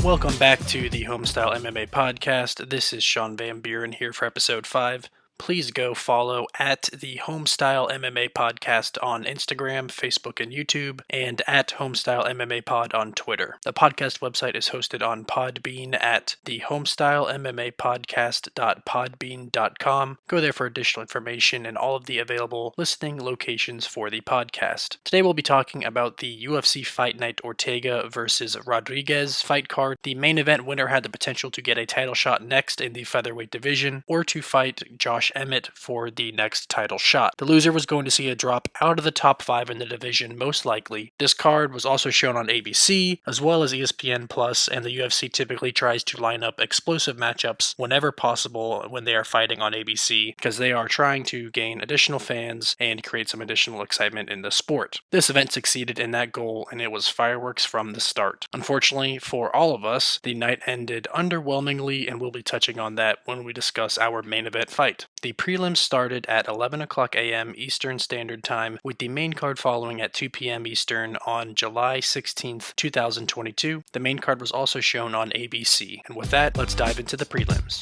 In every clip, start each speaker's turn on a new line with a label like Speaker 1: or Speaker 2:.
Speaker 1: Welcome back to the Homestyle MMA Podcast. This is Sean Van Buren here for episode 5. Please go follow at the Homestyle MMA Podcast on Instagram, Facebook, and YouTube, and at Homestyle MMA Pod on Twitter. The podcast website is hosted on Podbean at the HomestyleMMAPodcast.podbean.com. Go there for additional information and all of the available listening locations for the podcast. Today we'll be talking about the UFC Fight Night Ortega versus Rodriguez fight card. The main event winner had the potential to get a title shot next in the featherweight division, or to fight Josh Emmett for the next title shot. The loser was going to see a drop out of the top 5 in the division, most likely. This card was also shown on ABC, as well as ESPN+, and the UFC typically tries to line up explosive matchups whenever possible when they are fighting on ABC, because they are trying to gain additional fans and create some additional excitement in the sport. This event succeeded in that goal, and it was fireworks from the start. Unfortunately for all of us, the night ended underwhelmingly, and we'll be touching on that when we discuss our main event fight. The prelims started at 11 o'clock a.m. Eastern Standard Time, with the main card following at 2 p.m. Eastern on July 16th, 2022. The main card was also shown on ABC. And with that, let's dive into the prelims.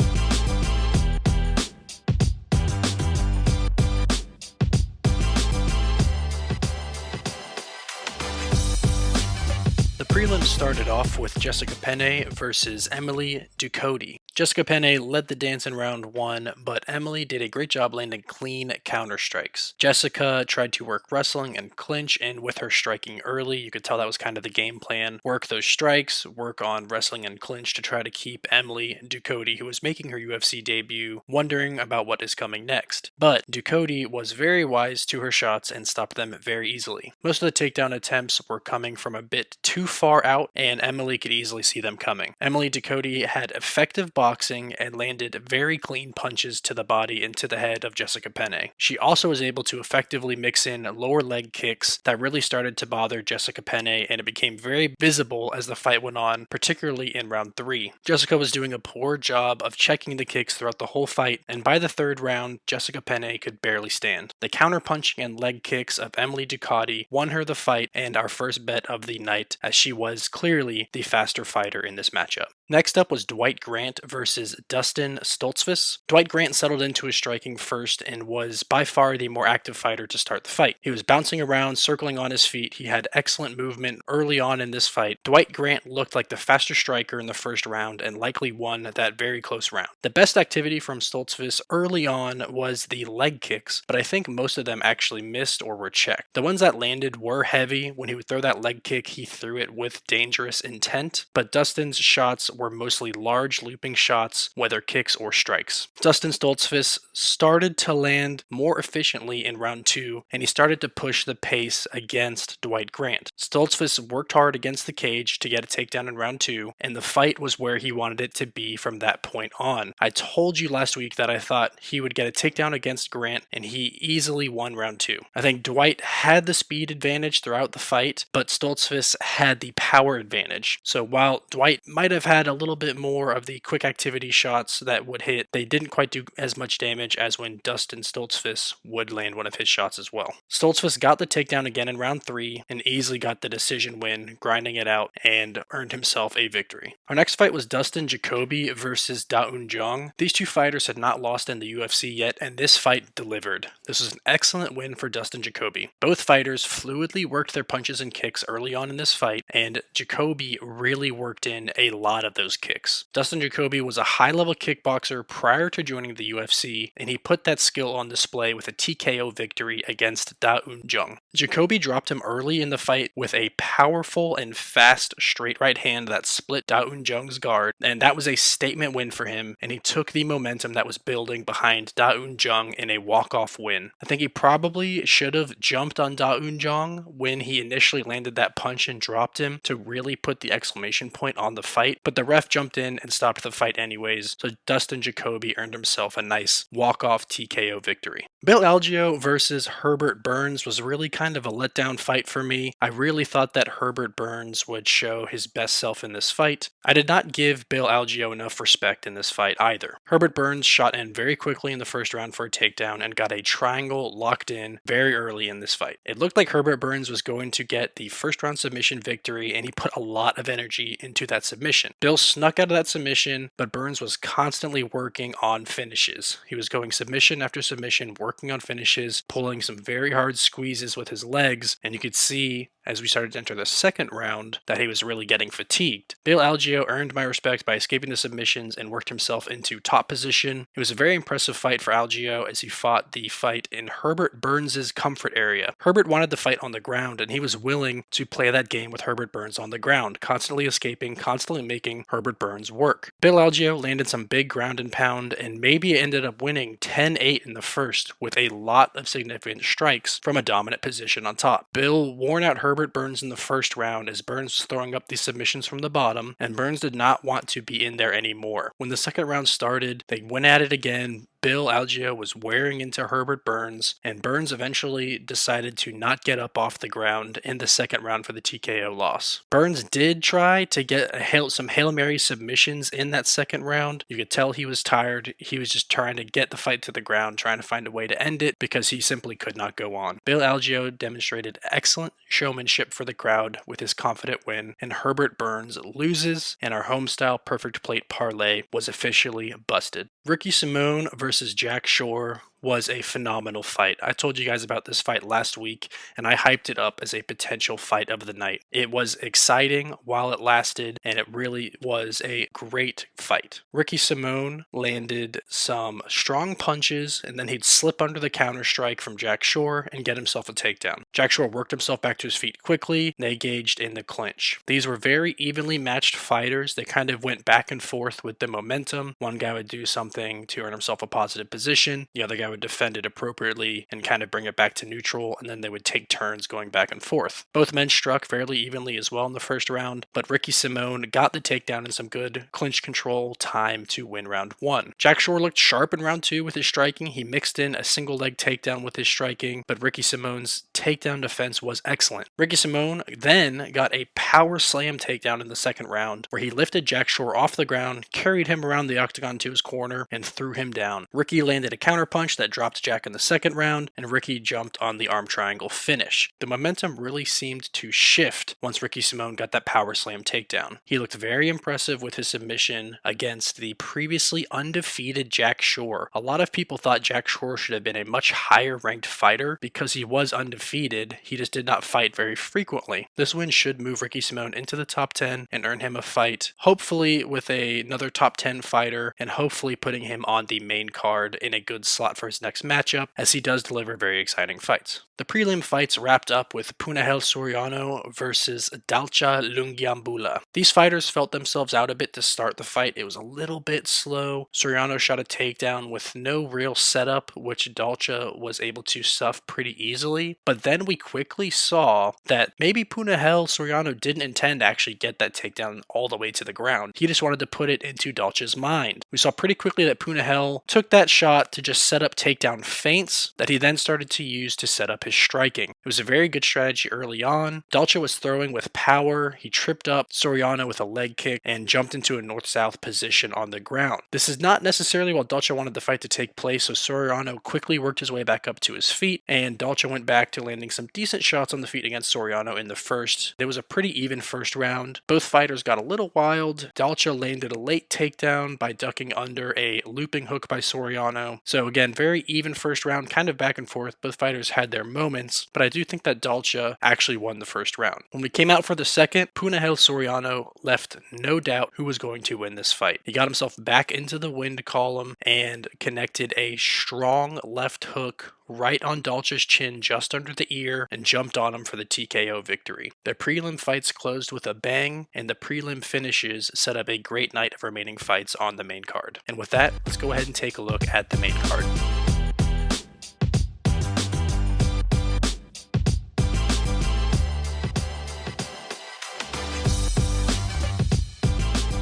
Speaker 1: The prelims started off with Jessica Penne versus Emily Ducote. Jessica Penne led the dance in round 1, but Emily did a great job landing clean counter strikes. Jessica tried to work wrestling and clinch, and with her striking early, you could tell that was kind of the game plan. Work those strikes, work on wrestling and clinch to try to keep Emily Ducote, who was making her UFC debut, wondering about what is coming next. But Ducote was very wise to her shots and stopped them very easily. Most of the takedown attempts were coming from a bit too far out, and Emily could easily see them coming. Emily Ducote had effective boxing and landed very clean punches to the body and to the head of Jessica Penne. She also was able to effectively mix in lower leg kicks that really started to bother Jessica Penne, and it became very visible as the fight went on, particularly in round 3. Jessica was doing a poor job of checking the kicks throughout the whole fight, and by the 3rd round, Jessica Penne could barely stand. The counter-punching and leg kicks of Emily Ducote won her the fight and our first bet of the night, as she was clearly the faster fighter in this matchup. Next up was Dwight Grant versus Dustin Stoltzfus. Dwight Grant settled into his striking first and was by far the more active fighter to start the fight. He was bouncing around, circling on his feet. He had excellent movement early on in this fight. Dwight Grant looked like the faster striker in the first round and likely won that very close round. The best activity from Stoltzfus early on was the leg kicks, but I think most of them actually missed or were checked. The ones that landed were heavy. When he would throw that leg kick, he threw it with dangerous intent, but Dustin's shots were mostly large looping shots, whether kicks or strikes. Dustin Stoltzfus started to land more efficiently in round 2, and he started to push the pace against Dwight Grant. Stoltzfus worked hard against the cage to get a takedown in round 2, and the fight was where he wanted it to be from that point on. I told you last week that I thought he would get a takedown against Grant, and he easily won round 2. I think Dwight had the speed advantage throughout the fight, but Stoltzfus had the power advantage. So while Dwight might have had a little bit more of the quick activity shots that would hit, they didn't quite do as much damage as when Dustin Stoltzfus would land one of his shots as well. Stoltzfus got the takedown again in round 3 and easily got the decision win, grinding it out, and earned himself a victory. Our next fight was Dustin Jacoby versus Da-Un Jung. These two fighters had not lost in the UFC yet, and this fight delivered. This was an excellent win for Dustin Jacoby. Both fighters fluidly worked their punches and kicks early on in this fight, and Jacoby really worked in a lot of those kicks. Dustin Jacoby was a high-level kickboxer prior to joining the UFC, and he put that skill on display with a TKO victory against Da-Un Jung. Jacoby dropped him early in the fight with a powerful and fast straight right hand that split Da-Un Jung's guard, and that was a statement win for him, and he took the momentum that was building behind Da-Un Jung in a walk-off win. I think he probably should have jumped on Da-Un Jung when he initially landed that punch and dropped him to really put the exclamation point on the fight, but the ref jumped in and stopped the fight anyways, so Dustin Jacoby earned himself a nice walk-off TKO victory. Bill Algeo versus Herbert Burns was really kind of a letdown fight for me. I really thought that Herbert Burns would show his best self in this fight. I did not give Bill Algeo enough respect in this fight either. Herbert Burns shot in very quickly in the first round for a takedown and got a triangle locked in very early in this fight. It looked like Herbert Burns was going to get the first round submission victory, and he put a lot of energy into that submission. Bill Bill snuck out of that submission, but Burns was constantly working on finishes. He was going submission after submission, working on finishes, pulling some very hard squeezes with his legs, and you could see as we started to enter the second round that he was really getting fatigued. Bill Algeo earned my respect by escaping the submissions and worked himself into top position. It was a very impressive fight for Algeo as he fought the fight in Herbert Burns' comfort area. Herbert wanted the fight on the ground, and he was willing to play that game with Herbert Burns on the ground, constantly escaping, constantly making Herbert Burns work. Bill Algeo landed some big ground and pound, and maybe ended up winning 10-8 in the first with a lot of significant strikes from a dominant position on top. Bill worn out Herbert Burns in the first round as Burns was throwing up these submissions from the bottom, and Burns did not want to be in there anymore. When the second round started, they went at it again. Bill Algeo was wearing into Herbert Burns, and Burns eventually decided to not get up off the ground in the second round for the TKO loss. Burns did try to get some Hail Mary submissions in that second round. You could tell he was tired. He was just trying to get the fight to the ground, trying to find a way to end it because he simply could not go on. Bill Algeo demonstrated excellent showmanship for the crowd with his confident win, and Herbert Burns loses, and our Homestyle Perfect Plate Parlay was officially busted. Ricky Simone versus Jack Shore was a phenomenal fight. I told you guys about this fight last week, and I hyped it up as a potential fight of the night. It was exciting while it lasted, and it really was a great fight. Ricky Simone landed some strong punches, and then he'd slip under the counter strike from Jack Shore and get himself a takedown. Jack Shore worked himself back to his feet quickly, and they engaged in the clinch. These were very evenly matched fighters. They kind of went back and forth with the momentum. One guy would do something to earn himself a positive position. The other guy would defend it appropriately and kind of bring it back to neutral, and then they would take turns going back and forth. Both men struck fairly evenly as well in the first round, but Ricky Simone got the takedown and some good clinch control time to win round one. Jack Shore looked sharp in round two with his striking. He mixed in a single leg takedown with his striking, but Ricky Simone's takedown defense was excellent. Ricky Simone then got a power slam takedown in the second round where he lifted Jack Shore off the ground, carried him around the octagon to his corner, and threw him down. Ricky landed a counterpunch that dropped Jack in the second round, and Ricky jumped on the arm triangle finish. The momentum really seemed to shift once Ricky Simone got that power slam takedown. He looked very impressive with his submission against the previously undefeated Jack Shore. A lot of people thought Jack Shore should have been a much higher ranked fighter because he was undefeated. He just did not fight very frequently. This win should move Ricky Simone into the top 10 and earn him a fight, hopefully with another top 10 fighter, and hopefully putting him on the main card in a good slot for his next matchup, as he does deliver very exciting fights. The prelim fights wrapped up with Punahele Soriano versus Dalcha Lungiambula. These fighters felt themselves out a bit to start the fight. It was a little bit slow. Soriano shot a takedown with no real setup, which Dalcha was able to stuff pretty easily. But then we quickly saw that maybe Punahele Soriano didn't intend to actually get that takedown all the way to the ground. He just wanted to put it into Dalcha's mind. We saw pretty quickly that Punahele took that shot to just set up takedown feints that he then started to use to set up his striking. It was a very good strategy early on. Dalcha was throwing with power. He tripped up Soriano with a leg kick and jumped into a north-south position on the ground. This is not necessarily what Dalcha wanted the fight to take place, so Soriano quickly worked his way back up to his feet, and Dalcha went back to landing some decent shots on the feet against Soriano in the first. There was a pretty even first round. Both fighters got a little wild. Dalcha landed a late takedown by ducking under a looping hook by Soriano. So again, very even first round, kind of back and forth. Both fighters had their moments, but I do think that Dalcha actually won the first round. When we came out for the second, Punahele Soriano left no doubt who was going to win this fight. He got himself back into the wind column and connected a strong left hook right on Dalcha's chin just under the ear and jumped on him for the TKO victory. The prelim fights closed with a bang, and the prelim finishes set up a great night of remaining fights on the main card. And with that, let's go ahead and take a look at the main card.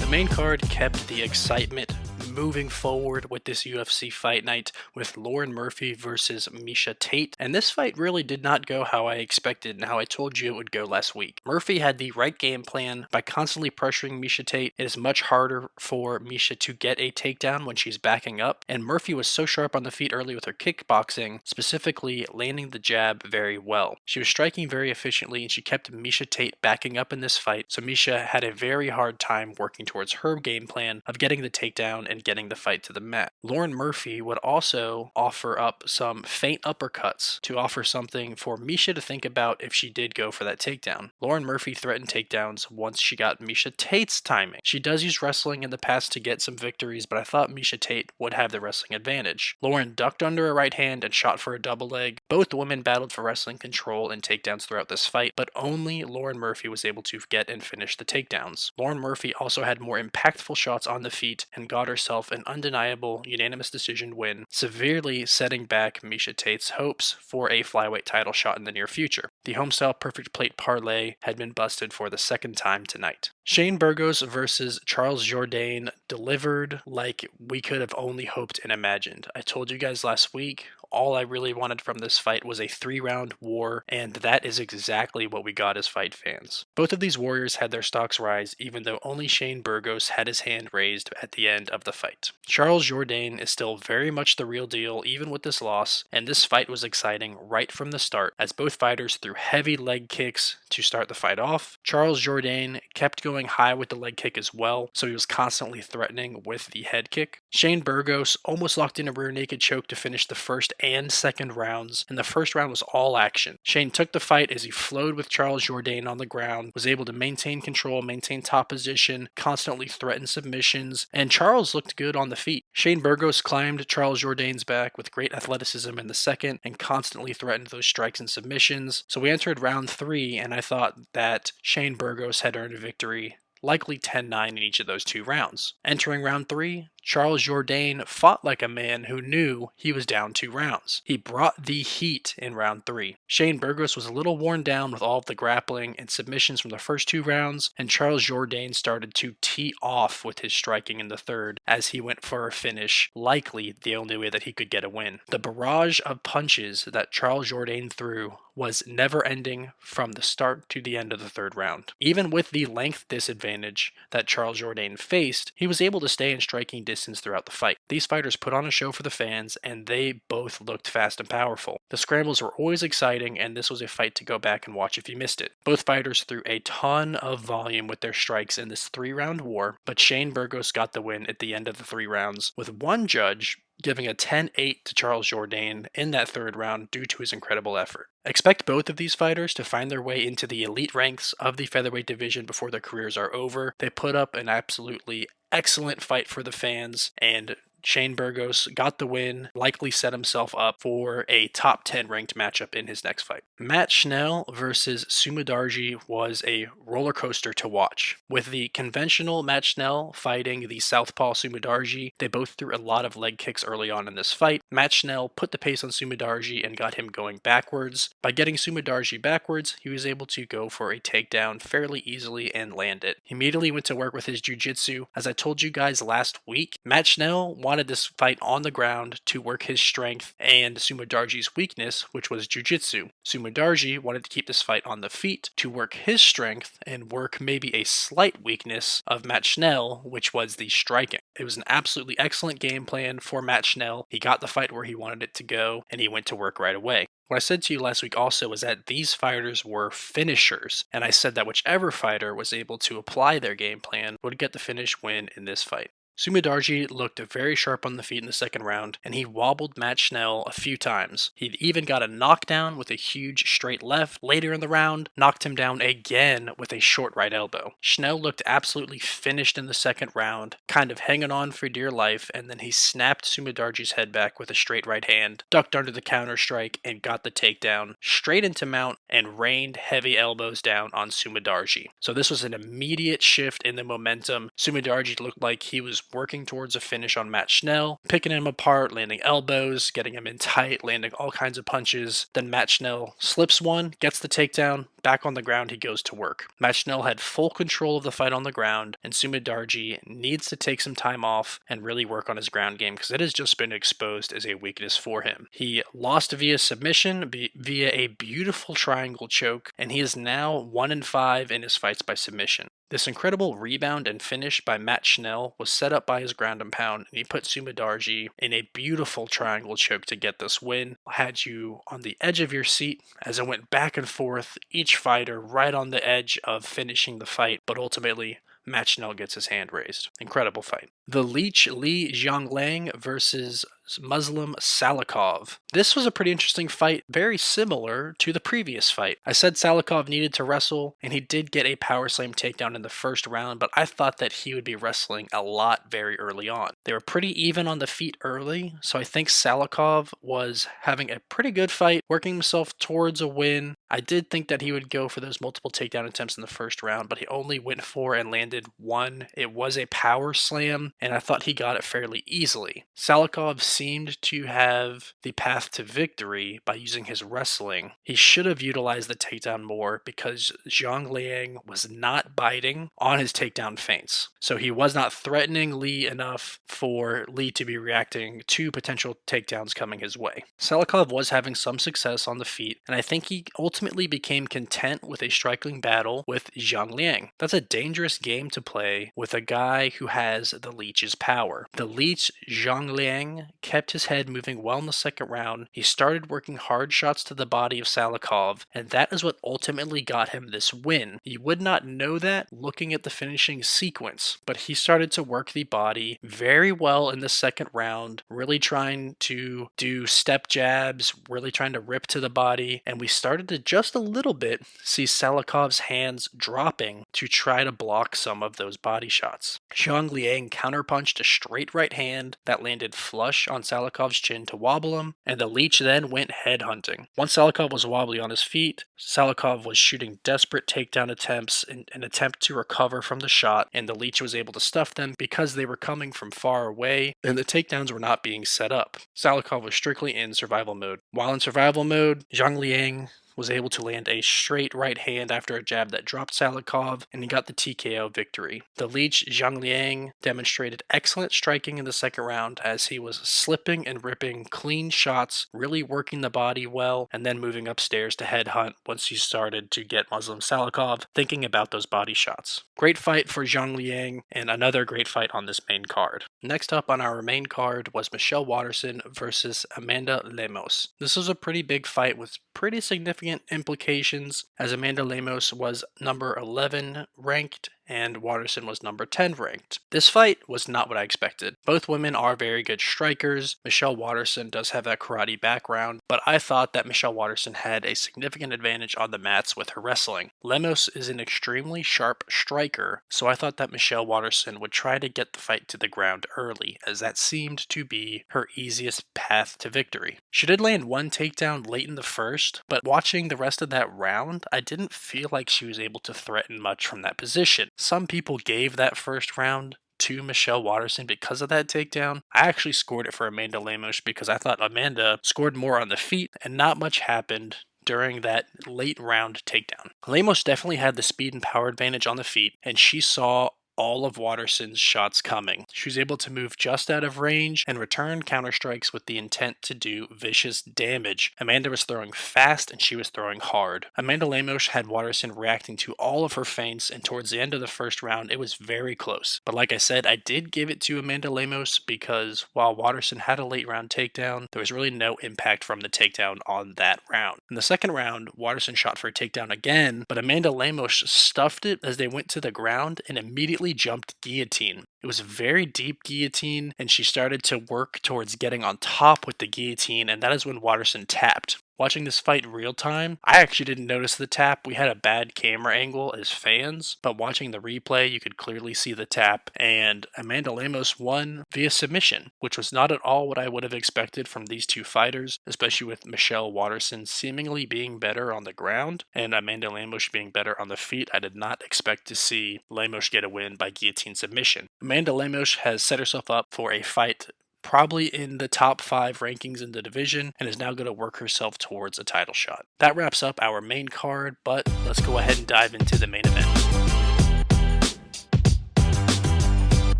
Speaker 1: The main card kept the excitement moving forward with this UFC fight night with Lauren Murphy versus Miesha Tate, and this fight really did not go how I expected and how I told you it would go last week. Murphy had the right game plan. By constantly pressuring Miesha Tate, it is much harder for Miesha to get a takedown when she's backing up, and Murphy was so sharp on the feet early with her kickboxing, specifically landing the jab very well. She was striking very efficiently, and she kept Miesha Tate backing up in this fight, so Miesha had a very hard time working towards her game plan of getting the takedown and getting the fight to the mat. Lauren Murphy would also offer up some feint uppercuts to offer something for Miesha to think about if she did go for that takedown. Lauren Murphy threatened takedowns once she got Miesha Tate's timing. She does use wrestling in the past to get some victories, but I thought Miesha Tate would have the wrestling advantage. Lauren ducked under a right hand and shot for a double leg. Both women battled for wrestling control and takedowns throughout this fight, but only Lauren Murphy was able to get and finish the takedowns. Lauren Murphy also had more impactful shots on the feet and got herself an undeniable unanimous decision win, severely setting back Miesha Tate's hopes for a flyweight title shot in the near future. The Homestyle Perfect Plate Parlay had been busted for the second time tonight. Shane Burgos versus Charles Jourdain delivered like we could have only hoped and imagined. I told you guys last week, all I really wanted from this fight was a 3-round war, and that is exactly what we got as fight fans. Both of these warriors had their stocks rise, even though only Shane Burgos had his hand raised at the end of the fight. Charles Jourdain is still very much the real deal, even with this loss, and this fight was exciting right from the start, as both fighters threw heavy leg kicks to start the fight off. Charles Jourdain kept going high with the leg kick as well, so he was constantly threatening with the head kick. Shane Burgos almost locked in a rear naked choke to finish the first and second rounds, and the first round was all action. Shane took the fight as he flowed with Charles Jourdain on the ground, was able to maintain control, maintain top position, constantly threaten submissions, and Charles looked good on the feet. Shane Burgos climbed Charles Jourdain's back with great athleticism in the second and constantly threatened those strikes and submissions. So we entered round 3, and I thought that Shane Burgos had earned a victory, likely 10-9 in each of those 2 rounds. Entering round 3, Charles Jourdain fought like a man who knew he was down 2 rounds. He brought the heat in round 3. Shane Burgos was a little worn down with all of the grappling and submissions from the first 2 rounds, and Charles Jourdain started to tee off with his striking in the third as he went for a finish, likely the only way that he could get a win. The barrage of punches that Charles Jourdain threw was never ending from the start to the end of the third round. Even with the length disadvantage that Charles Jourdain faced, he was able to stay in striking distance throughout the fight. These fighters put on a show for the fans, and they both looked fast and powerful. The scrambles were always exciting, and this was a fight to go back and watch if you missed it. Both fighters threw a ton of volume with their strikes in this 3-round war, but Shane Burgos got the win at the end of the 3 rounds, with one judge giving a 10-8 to Charles Jourdain in that third round due to his incredible effort. Expect both of these fighters to find their way into the elite ranks of the featherweight division before their careers are over. They put up an absolutely excellent fight for the fans, and Shane Burgos got the win, likely set himself up for a top 10 ranked matchup in his next fight. Matt Schnell versus Sumodarji was a roller coaster to watch. With the conventional Matt Schnell fighting the southpaw Sumodarji, they both threw a lot of leg kicks early on in this fight. Matt Schnell put the pace on Sumodarji and got him going backwards. By getting Sumodarji backwards, he was able to go for a takedown fairly easily and land it. He immediately went to work with his jiu-jitsu. As I told you guys last week, Matt Schnell wanted this fight on the ground to work his strength and Sumodarji's weakness, which was jiu-jitsu. Sumodarji wanted to keep this fight on the feet to work his strength and work maybe a slight weakness of Matt Schnell, which was the striking. It was an absolutely excellent game plan for Matt Schnell. He got the fight where he wanted it to go, and he went to work right away. What I said to you last week also was that these fighters were finishers, and I said that whichever fighter was able to apply their game plan would get the finish win in this fight. Sumodarji looked very sharp on the feet in the second round, and he wobbled Matt Schnell a few times. He even got a knockdown with a huge straight left. Later in the round, knocked him down again with a short right elbow. Schnell looked absolutely finished in the second round, kind of hanging on for dear life, and then he snapped Sumodarji's head back with a straight right hand, ducked under the counter strike, and got the takedown straight into mount and rained heavy elbows down on Sumodarji. So this was an immediate shift in the momentum. Sumodarji looked like he was working towards a finish on Matt Schnell, picking him apart, landing elbows, getting him in tight, landing all kinds of punches. Then Matt Schnell slips one, gets the takedown, back on the ground he goes to work. Matt Schnell had full control of the fight on the ground, and Sumidarji needs to take some time off and really work on his ground game because it has just been exposed as a weakness for him. He lost via submission, via a beautiful triangle choke, and he is now 1-5 in his fights by submission. This incredible rebound and finish by Matt Schnell was set up by his ground and pound, and he put Sumidarji in a beautiful triangle choke to get this win. Had you on the edge of your seat as it went back and forth, each fighter right on the edge of finishing the fight, but ultimately Matt Schnell gets his hand raised. Incredible fight. The Leech Li Zhonglang versus Muslim Salikov. This was a pretty interesting fight, very similar to the previous fight. I said Salikov needed to wrestle, and he did get a power slam takedown in the first round, but I thought that he would be wrestling a lot very early on. They were pretty even on the feet early, so I think Salikov was having a pretty good fight, working himself towards a win. I did think that he would go for those multiple takedown attempts in the first round, but he only went for and landed one. It was a power slam, and I thought he got it fairly easily. Salikov seemed to have the path to victory by using his wrestling. He should have utilized the takedown more because Zhang Liang was not biting on his takedown feints. So he was not threatening Li enough for Li to be reacting to potential takedowns coming his way. Salikov was having some success on the feet, and I think he ultimately became content with a striking battle with Zhang Liang. That's a dangerous game to play with a guy who has the Leech's power. The Leech, Zhang Liang, kept his head moving well in the second round. He started working hard shots to the body of Salikov, and that is what ultimately got him this win. You would not know that looking at the finishing sequence, but he started to work the body very well in the second round, really trying to do step jabs, really trying to rip to the body, and we started to just a little bit see Salikov's hands dropping to try to block some of those body shots. Zhang Liang counterpunched a straight right hand that landed flush on Salikov's chin to wobble him, and the Leech then went headhunting. Once Salikov was wobbly on his feet, Salikov was shooting desperate takedown attempts in an attempt to recover from the shot, and the Leech was able to stuff them because they were coming from far away and the takedowns were not being set up. Salikov was strictly in survival mode. While in survival mode, Zhang Liang was able to land a straight right hand after a jab that dropped Salikov, and he got the TKO victory. The Leech, Zhang Liang, demonstrated excellent striking in the second round as he was slipping and ripping clean shots, really working the body well, and then moving upstairs to headhunt once he started to get Muslim Salikov thinking about those body shots. Great fight for Zhang Liang, and another great fight on this main card. Next up on our main card was Michelle Waterson versus Amanda Lemos. This was a pretty big fight with pretty significant implications, as Amanda Lemos was number 11 ranked and Waterson was number 10 ranked. This fight was not what I expected. Both women are very good strikers. Michelle Waterson does have that karate background, but I thought that Michelle Waterson had a significant advantage on the mats with her wrestling. Lemos is an extremely sharp striker, so I thought that Michelle Waterson would try to get the fight to the ground early, as that seemed to be her easiest path to victory. She did land one takedown late in the first, but watching the rest of that round, I didn't feel like she was able to threaten much from that position. Some people gave that first round to Michelle Waterson because of that takedown. I actually scored it for Amanda Lemos because I thought Amanda scored more on the feet and not much happened during that late round takedown. Lemos definitely had the speed and power advantage on the feet, and she saw all of Waterson's shots coming. She was able to move just out of range and return counterstrikes with the intent to do vicious damage. Amanda was throwing fast and she was throwing hard. Amanda Lemos had Waterson reacting to all of her feints, and towards the end of the first round, it was very close. But like I said, I did give it to Amanda Lemos because while Waterson had a late round takedown, there was really no impact from the takedown on that round. In the second round, Waterson shot for a takedown again, but Amanda Lemos stuffed it as they went to the ground and immediately jumped guillotine. It was a very deep guillotine, and she started to work towards getting on top with the guillotine, and that is when Waterson tapped. Watching this fight real time, I actually didn't notice the tap. We had a bad camera angle as fans, but watching the replay, you could clearly see the tap, and Amanda Lemos won via submission, which was not at all what I would have expected from these two fighters, especially with Michelle Waterson seemingly being better on the ground and Amanda Lemos being better on the feet. I did not expect to see Lemos get a win by guillotine submission. Amanda Lemos has set herself up for a fight probably in the top 5 rankings in the division, and is now going to work herself towards a title shot. That wraps up our main card, but let's go ahead and dive into the main event.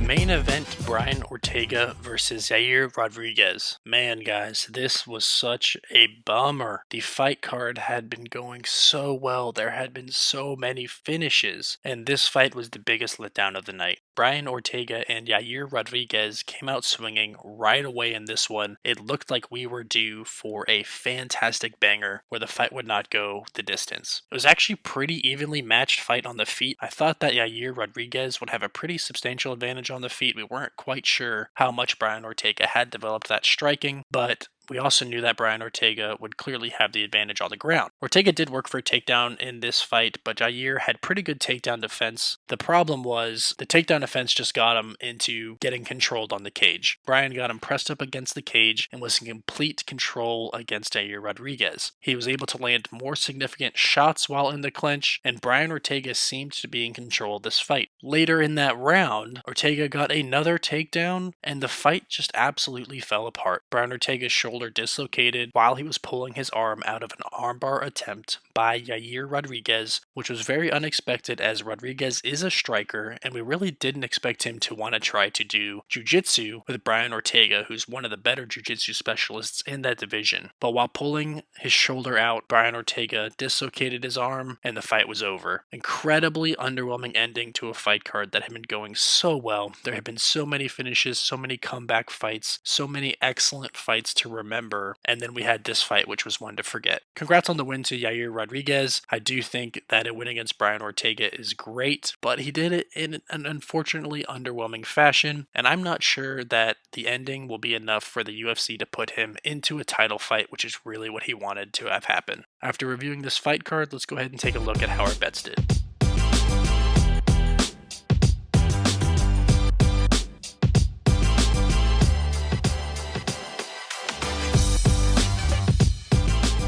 Speaker 1: Main event, Brian Ortega versus Yair Rodriguez. Man, guys, this was such a bummer. The fight card had been going so well. There had been so many finishes, and this fight was the biggest letdown of the night. Brian Ortega and Yair Rodriguez came out swinging right away in this one. It looked like we were due for a fantastic banger where the fight would not go the distance. It was actually pretty evenly matched fight on the feet. I thought that Yair Rodriguez would have a pretty substantial advantage on the feet. We weren't quite sure how much Brian Ortega had developed that striking, but we also knew that Brian Ortega would clearly have the advantage on the ground. Ortega did work for a takedown in this fight, but Yair had pretty good takedown defense. The problem was the takedown defense just got him into getting controlled on the cage. Brian got him pressed up against the cage and was in complete control against Yair Rodriguez. He was able to land more significant shots while in the clinch, and Brian Ortega seemed to be in control of this fight. Later in that round, Ortega got another takedown, and the fight just absolutely fell apart. Brian Ortega's shoulder dislocated while he was pulling his arm out of an armbar attempt by Yair Rodriguez, which was very unexpected as Rodriguez is a striker, and we really didn't expect him to want to try to do jiu-jitsu with Brian Ortega, who's one of the better jiu-jitsu specialists in that division. But while pulling his shoulder out, Brian Ortega dislocated his arm, and the fight was over. Incredibly underwhelming ending to a fight card that had been going so well. There had been so many finishes, so many comeback fights, so many excellent fights to remember, and then we had this fight, which was one to forget. Congrats on the win to Yair Rodriguez. I do think that a win against Brian Ortega is great, but he did it in an unfortunately underwhelming fashion, and I'm not sure that the ending will be enough for the UFC to put him into a title fight, which is really what he wanted to have happen. After reviewing this fight card, let's go ahead and take a look at how our bets did.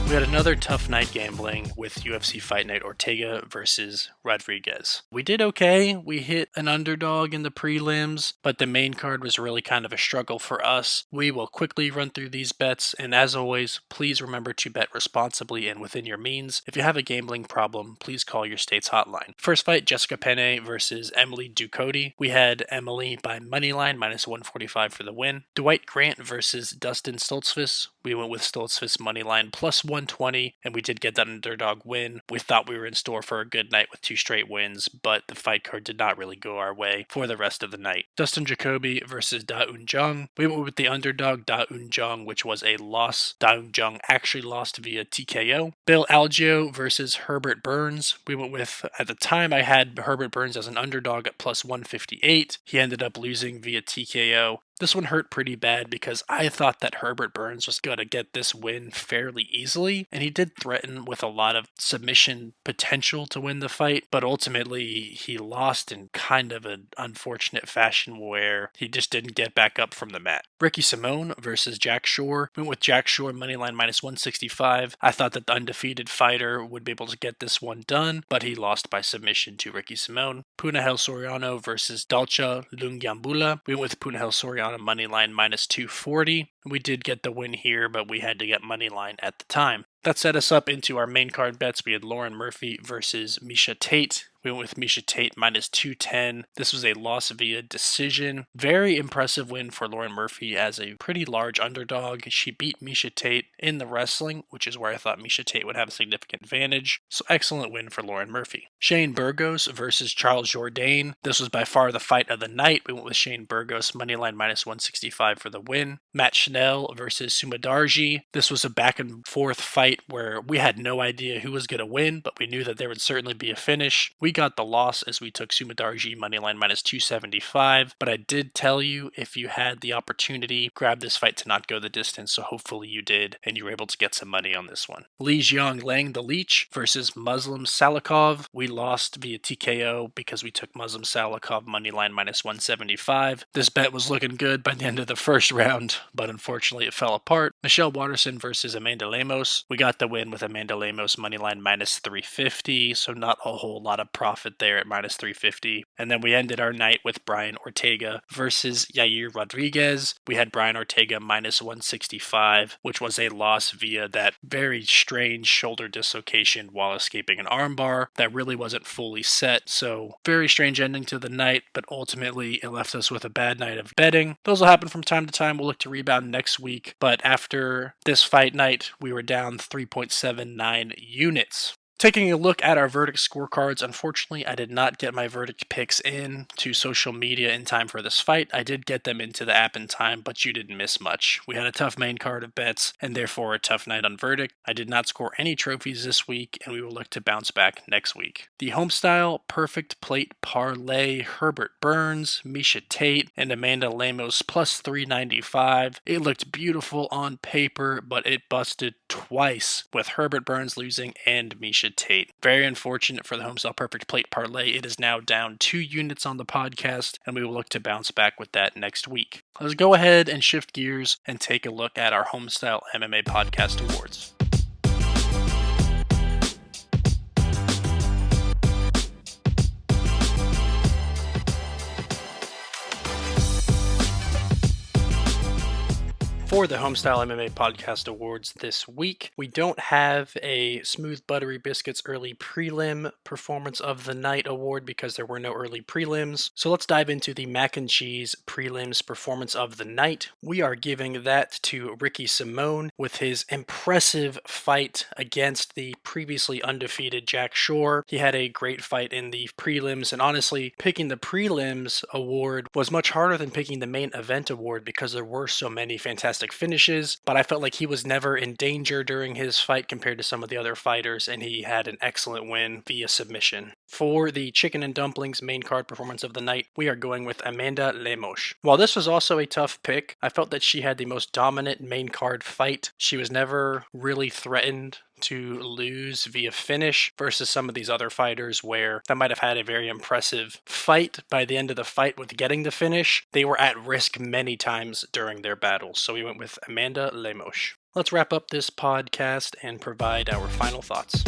Speaker 1: We had another tough night gambling with UFC Fight Night Ortega versus Rodriguez. We did okay. We hit an underdog in the prelims, but the main card was really kind of a struggle for us. We will quickly run through these bets, and as always, please remember to bet responsibly and within your means. If you have a gambling problem, please call your state's hotline. First fight, Jessica Penne versus Emily Ducote. We had Emily by moneyline, minus 145 for the win. Dwight Grant versus Dustin Stoltzfus. We went with Stoltzfus moneyline plus 120, and we did get that underdog win. We thought we were in store for a good night with 2 straight wins, but the fight card did not really go our way for the rest of the night. Dustin Jacoby versus Da Un Jung. We went with the underdog Da Un Jung, which was a loss. Da Un Jung actually lost via TKO. Bill Algeo versus Herbert Burns. We went with, at the time, I had Herbert Burns as an underdog at plus 158. He ended up losing via TKO. This one hurt pretty bad because I thought that Herbert Burns was going to get this win fairly easily, and he did threaten with a lot of submission potential to win the fight, but ultimately he lost in kind of an unfortunate fashion where he just didn't get back up from the mat. Ricky Simone versus Jack Shore. Went with Jack Shore moneyline minus 165. I thought that the undefeated fighter would be able to get this one done, but he lost by submission to Ricky Simone. Punahel Soriano versus Dalcha Lungyambula. We went with Punahel Soriano moneyline minus 240. We did get the win here, but we had to get moneyline at the time. That set us up into our main card bets. We had Lauren Murphy versus Miesha Tate. We went with Miesha Tate minus 210. This was a loss via decision. Very impressive win for Lauren Murphy as a pretty large underdog. She beat Miesha Tate in the wrestling, which is where I thought Miesha Tate would have a significant advantage. So excellent win for Lauren Murphy. Shane Burgos versus Charles Jourdain. This was by far the fight of the night. We went with Shane Burgos moneyline minus 165 for the win. Matt Schnell versus Sumadarji. This was a back and forth fight where we had no idea who was going to win, but we knew that there would certainly be a finish. We got the loss as we took Sumadarji moneyline minus 275, but I did tell you if you had the opportunity, grab this fight to not go the distance, so hopefully you did, and you were able to get some money on this one. Li Jiang Lang the Leech versus Muslim Salikov. We lost via TKO because we took Muslim Salikov moneyline minus 175. This bet was looking good by the end of the first round, but unfortunately it fell apart. Michelle Watterson versus Amanda Lemos. We got the win with Amanda Lemos moneyline minus 350, so not a whole lot of profit there at minus 350. And then we ended our night with Brian Ortega versus Yair Rodriguez. We had Brian Ortega minus 165, which was a loss via that very strange shoulder dislocation while escaping an armbar that really wasn't fully set. So very strange ending to the night, but ultimately it left us with a bad night of betting. Those will happen from time to time. We'll look to rebound next week. But after this fight night, we were down 3.79 units. Taking a look at our verdict scorecards, unfortunately, I did not get my verdict picks in to social media in time for this fight. I did get them into the app in time, but you didn't miss much. We had a tough main card of bets, and therefore a tough night on verdict. I did not score any trophies this week, and we will look to bounce back next week. The Homestyle Perfect Plate Parlay, Herbert Burns, Misha Tate, and Amanda Lemos plus 395. It looked beautiful on paper, but it busted twice, with Herbert Burns losing and Misha Tate. Very unfortunate for the Homestyle Perfect Plate Parlay. It is now down 2 units on the podcast, and we will look to bounce back with that next week. Let's go ahead and shift gears and take a look at our Homestyle MMA Podcast Awards. For the Homestyle MMA Podcast Awards this week, we don't have a Smooth Buttery Biscuits Early Prelim Performance of the Night award because there were no early prelims. So let's dive into the Mac and Cheese Prelims Performance of the Night. We are giving that to Ricky Simone with his impressive fight against the previously undefeated Jack Shore. He had a great fight in the prelims, and honestly, picking the prelims award was much harder than picking the main event award because there were so many fantastic finishes, but I felt like he was never in danger during his fight compared to some of the other fighters, and he had an excellent win via submission. For the Chicken and Dumplings main card performance of the night, we are going with Amanda Lemos. While this was also a tough pick, I felt that she had the most dominant main card fight. She was never really threatened to lose via finish versus some of these other fighters where that might have had a very impressive fight. By the end of the fight with getting the finish, they were at risk many times during their battles. So we went with Amanda Lemos. Let's wrap up this podcast and provide our final thoughts.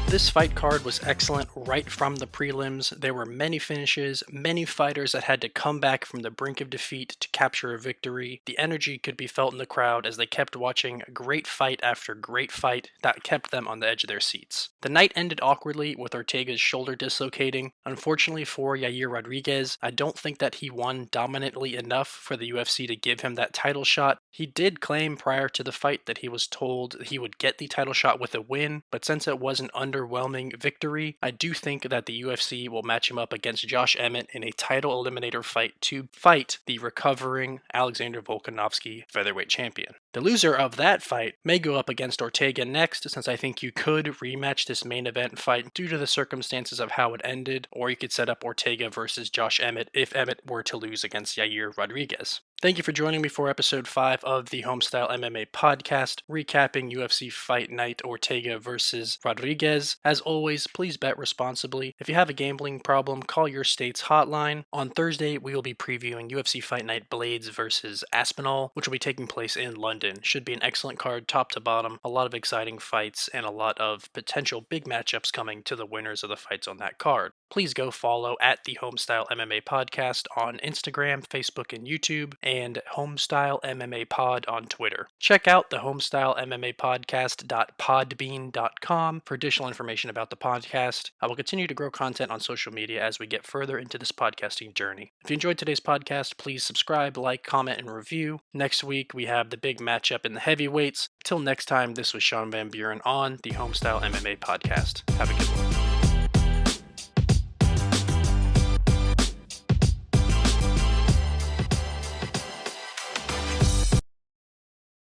Speaker 1: This fight card was excellent right from the prelims. There were many finishes, many fighters that had to come back from the brink of defeat to capture a victory. The energy could be felt in the crowd as they kept watching great fight after great fight that kept them on the edge of their seats. The night ended awkwardly with Ortega's shoulder dislocating. Unfortunately for Yair Rodriguez, I don't think that he won dominantly enough for the UFC to give him that title shot. He did claim prior to the fight that he was told he would get the title shot with a win, but since it was an underwhelming victory, I do think that the UFC will match him up against Josh Emmett in a title eliminator fight to fight the recovering Alexander Volkanovski featherweight champion. The loser of that fight may go up against Ortega next, since I think you could rematch this main event fight due to the circumstances of how it ended, or you could set up Ortega versus Josh Emmett if Emmett were to lose against Yair Rodriguez. Thank you for joining me for episode 5 of the Homestyle MMA Podcast, recapping UFC Fight Night Ortega versus Rodriguez. As always, please bet responsibly. If you have a gambling problem, call your state's hotline. On Thursday, we will be previewing UFC Fight Night Blades versus Aspinall, which will be taking place in London. Should be an excellent card top to bottom, a lot of exciting fights, and a lot of potential big matchups coming to the winners of the fights on that card. Please go follow at the Homestyle MMA Podcast on Instagram, Facebook, and YouTube, and Homestyle MMA Pod on Twitter. Check out the Homestyle MMA Podcast.podbean.com for additional information about the podcast. I will continue to grow content on social media as we get further into this podcasting journey. If you enjoyed today's podcast, please subscribe, like, comment, and review. Next week, we have the big matchup in the heavyweights. Till next time, this was Sean Van Buren on the Homestyle MMA Podcast. Have a good one.